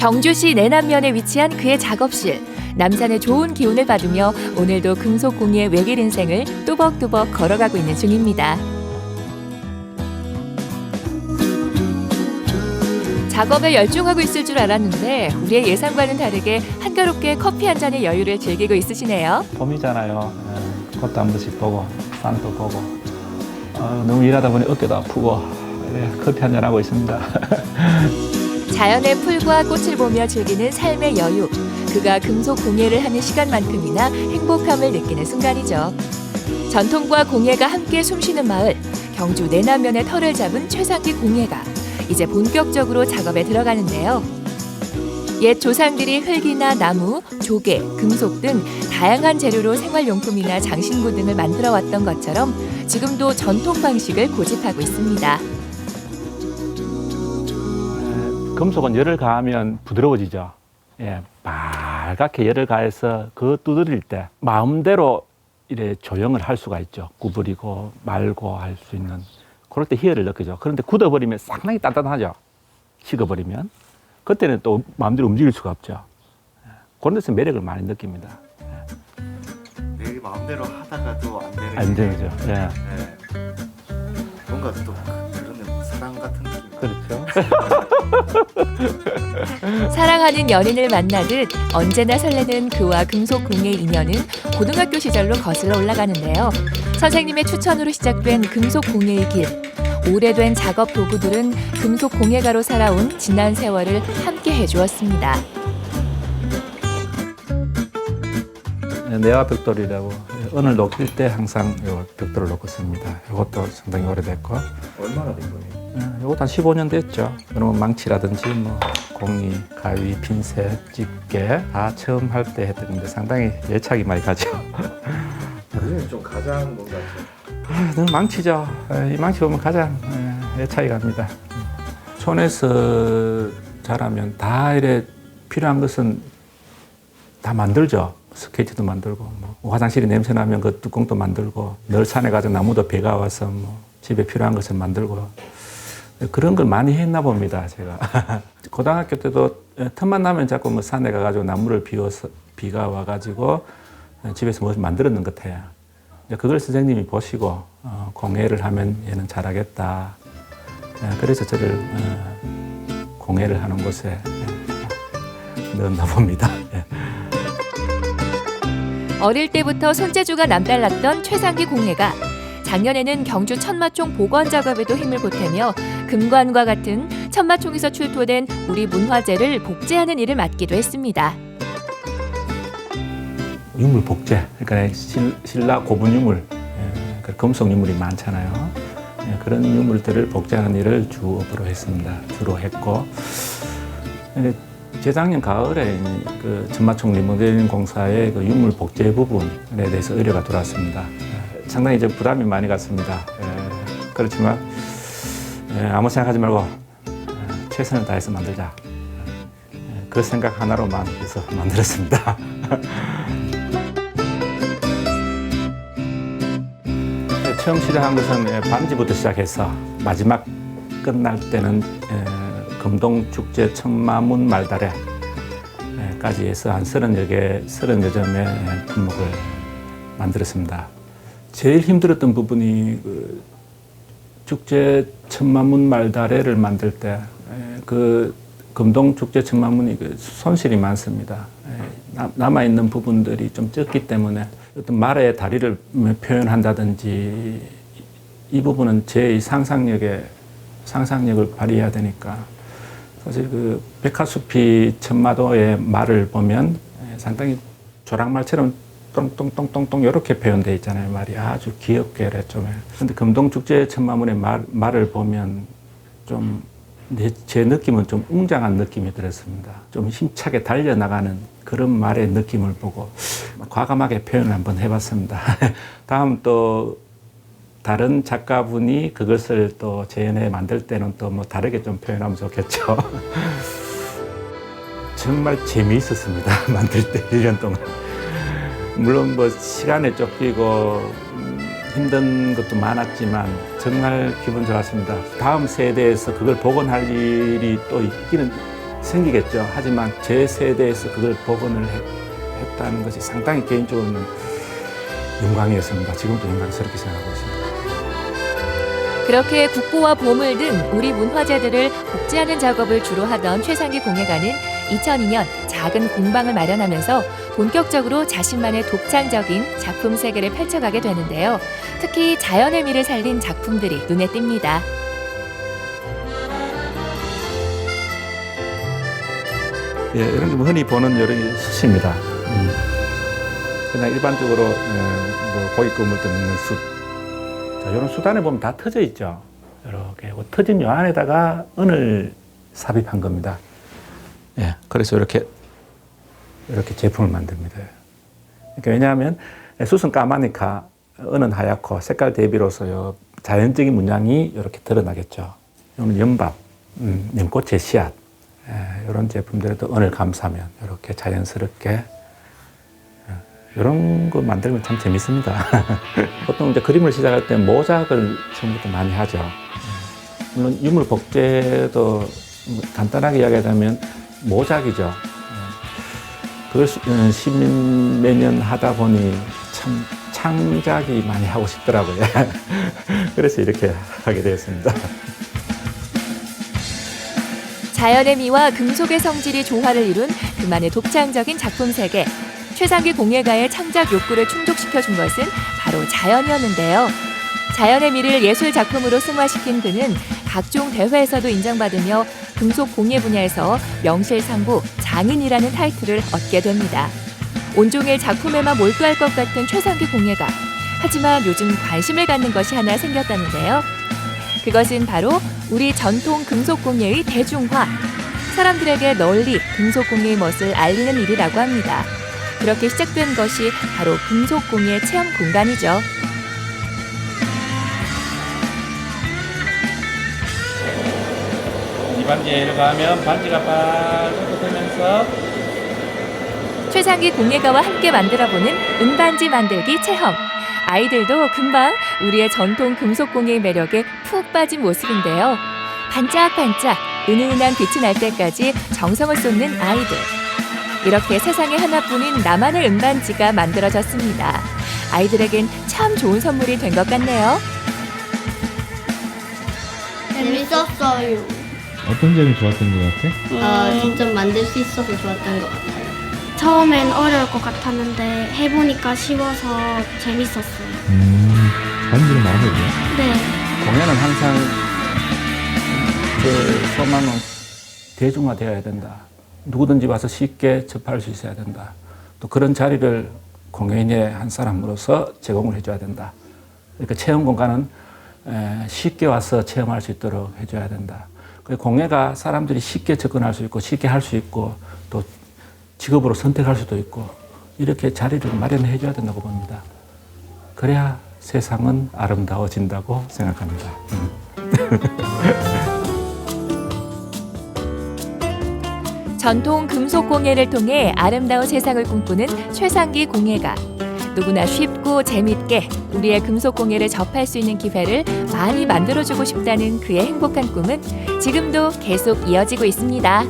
경주시 내남면에 위치한 그의 작업실. 남산의 좋은 기운을 받으며 오늘도 금속 공예의 외길 인생을 또박또박 걸어가고 있는 중입니다. 작업에 열중하고 있을 줄 알았는데 우리의 예상과는 다르게 한가롭게 커피 한 잔의 여유를 즐기고 있으시네요. 봄이잖아요. 꽃도 한 번씩 보고 산도 보고 너무 일하다 보니 어깨도 아프고 커피 한 잔 하고 있습니다. 자연의 풀과 꽃을 보며 즐기는 삶의 여유. 그가 금속 공예를 하는 시간만큼이나 행복함을 느끼는 순간이죠. 전통과 공예가 함께 숨쉬는 마을. 경주 내남면의 터를 잡은 최상기 공예가 이제 본격적으로 작업에 들어가는데요. 옛 조상들이 흙이나 나무, 조개, 금속 등 다양한 재료로 생활용품이나 장신구 등을 만들어 왔던 것처럼 지금도 전통 방식을 고집하고 있습니다. 금속은 열을 가하면 부드러워지죠. 빨갛게 열을 가해서 그 두드릴 때 마음대로 이래 조형을 할 수가 있죠. 구부리고 말고 할 수 있는. 그럴 때 희열을 느끼죠. 그런데 굳어버리면 상당히 단단하죠. 식어버리면. 그때는 또 마음대로 움직일 수가 없죠. 그런 데서 매력을 많이 느낍니다. 내 마음대로 하다가도 안 되는 안 되죠. 예. 뭔가 또 그런 사랑 같은 느낌. 그렇죠. 사랑하는 연인을 만나듯 언제나 설레는 그와 금속 공예의 인연은 고등학교 시절로 거슬러 올라가는데요. 선생님의 추천으로 시작된 금속 공예의 길. 오래된 작업 도구들은 금속 공예가로 살아온 지난 세월을 함께 해주었습니다. 내화 벽돌이라고 은을 녹일 때 항상 요 벽돌을 놓고 씁니다. 이것도 상당히 오래됐고. 얼마나 된 거예요? 이것도 한 15년 됐죠. 그러면 망치라든지 뭐 공이, 가위, 핀셋, 집게 다 처음 할 때 했던 건데 상당히 애착이 많이 가죠. 요즘 좀 가장 뭔가 늘 망치죠. 이 망치 보면 가장 애착이 갑니다. 촌에서 자라면 다 이래 필요한 것은 다 만들죠. 스케치도 만들고 뭐 화장실에 냄새 나면 그 뚜껑도 만들고 늘 산에 가서 나무도 베가 와서 뭐 집에 필요한 것을 만들고 그런 걸 많이 했나 봅니다, 제가. 고등학교 때도 틈만 나면 자꾸 뭐 산에 가가지고 나무를 비가 와가지고 집에서 무엇을 만들었는 것 같아요. 그걸 선생님이 보시고 공예를 하면 얘는 잘하겠다. 그래서 저를 공예를 하는 곳에 넣었나 봅니다. 어릴 때부터 손재주가 남달랐던 최상기 공예가 작년에는 경주 천마총 복원 작업에도 힘을 보태며 금관과 같은 천마총에서 출토된 우리 문화재를 복제하는 일을 맡기도 했습니다. 유물 복제, 그러니까 신라 고분 유물, 금속 유물이 많잖아요. 그런 유물들을 복제하는 일을 주업으로 했습니다. 주로 했고, 재작년 가을에 그 천마총 리모델링 공사의 그 유물 복제 부분에 대해서 의뢰가 들어왔습니다. 상당히 이제 부담이 많이 갔습니다. 그렇지만 아무 생각하지 말고 최선을 다해서 만들자. 그 생각 하나로만 해서 만들었습니다. 처음 시작한 것은 반지부터 시작해서 마지막 끝날 때는 금동축제 천마문 말달에까지 해서 한 30여 점의 품목을 만들었습니다. 제일 힘들었던 부분이 그 축제 천마문 말달에를 만들 때 그 금동축제 천마문이 그 손실이 많습니다. 남아있는 부분들이 좀 적기 때문에 어떤 말의 다리를 표현한다든지 이 부분은 제 상상력을 발휘해야 되니까 사실 그 백화숲이 천마도의 말을 보면 상당히 조랑말처럼 똥똥똥똥똥 이렇게 표현되어 있잖아요. 말이 아주 귀엽게 좀. 근데 금동축제 천마문의 말을 보면 좀 제 느낌은 좀 웅장한 느낌이 들었습니다. 좀 힘차게 달려나가는 그런 말의 느낌을 보고 과감하게 표현을 한번 해봤습니다. 다음 또 다른 작가분이 그것을 또 재현해 만들 때는 또 뭐 다르게 좀 표현하면 좋겠죠. 정말 재미있었습니다. 만들 때 1년 동안. 물론 뭐 시간에 쫓기고 힘든 것도 많았지만 정말 기분 좋았습니다. 다음 세대에서 그걸 복원할 일이 또 있기는 생기겠죠. 하지만 제 세대에서 그걸 복원을 했다는 것이 상당히 개인적으로는 영광이었습니다. 지금도 영광스럽게 생각하고 있습니다. 그렇게 국보와 보물 등 우리 문화재들을 복제하는 작업을 주로 하던 최상기 공예가는 2002년 작은 공방을 마련하면서 본격적으로 자신만의 독창적인 작품 세계를 펼쳐가게 되는데요. 특히 자연의 미를 살린 작품들이 눈에 띕니다. 예, 이런 게 흔히 보는 여러 숯입니다. 그냥 일반적으로 뭐 고기 구울 때 먹는 숯. 자, 이런 숯 안에 보면 다 터져 있죠. 이렇게 터진 요 안에다가 은을 삽입한 겁니다. 예, 그래서 이렇게 제품을 만듭니다. 그러니까 왜냐하면 숯은 까마니까 은은 하얗고 색깔 대비로서 자연적인 문양이 이렇게 드러나겠죠. 이거는 연밥, 연꽃의 씨앗. 이런 제품들에도 은을 감싸면 이렇게 자연스럽게 이런 거 만들면 참 재밌습니다. 보통 이제 그림을 시작할 때 모작을 처음부터 많이 하죠. 물론 유물 복제도 간단하게 이야기하자면 모작이죠. 그걸 십몇 년 하다 보니 참 창작이 많이 하고 싶더라고요. 그래서 이렇게 하게 되었습니다. 자연의 미와 금속의 성질이 조화를 이룬 그만의 독창적인 작품 세계. 최상기 공예가의 창작 욕구를 충족시켜준 것은 바로 자연이었는데요. 자연의 미를 예술 작품으로 승화시킨 그는 각종 대회에서도 인정받으며 금속 공예 분야에서 명실상부 장인이라는 타이틀을 얻게 됩니다. 온종일 작품에만 몰두할 것 같은 최상기 공예가. 하지만 요즘 관심을 갖는 것이 하나 생겼다는데요. 그것은 바로 우리 전통 금속공예의 대중화. 사람들에게 널리 금속공예의 멋을 알리는 일이라고 합니다. 그렇게 시작된 것이 바로 금속공예 체험 공간이죠. 이 반지에 들어가면 반지가 빨갛게 되면서 최상기 공예가와 함께 만들어보는 은반지 만들기 체험. 아이들도 금방 우리의 전통 금속공예의 매력에 푹 빠진 모습인데요. 반짝반짝 은은한 빛이 날 때까지 정성을 쏟는 아이들. 이렇게 세상에 하나뿐인 나만의 은반지가 만들어졌습니다. 아이들에겐 참 좋은 선물이 된 것 같네요. 재밌었어요. 어떤 점이 좋았던 것 같아? 직접 만들 수 있어서 좋았던 것 같아요. 처음엔 어려울 것 같았는데 해보니까 쉬워서 재밌었어요. 반지는 마음에 들어? 네. 공연은 항상 제 소망은 대중화되어야 된다. 누구든지 와서 쉽게 접할 수 있어야 된다. 또 그런 자리를 공연의 한 사람으로서 제공을 해줘야 된다. 그러니까 체험 공간은 쉽게 와서 체험할 수 있도록 해줘야 된다. 공예가 사람들이 쉽게 접근할 수 있고 쉽게 할 수 있고 또 직업으로 선택할 수도 있고 이렇게 자리를 마련해 줘야 된다고 봅니다. 그래야 세상은 아름다워진다고 생각합니다. 전통 금속 공예를 통해 아름다운 세상을 꿈꾸는 최상기 공예가. 누구나 쉽고 재밌게 우리의 금속 공예를 접할 수 있는 기회를 많이 만들어주고 싶다는 그의 행복한 꿈은 지금도 계속 이어지고 있습니다.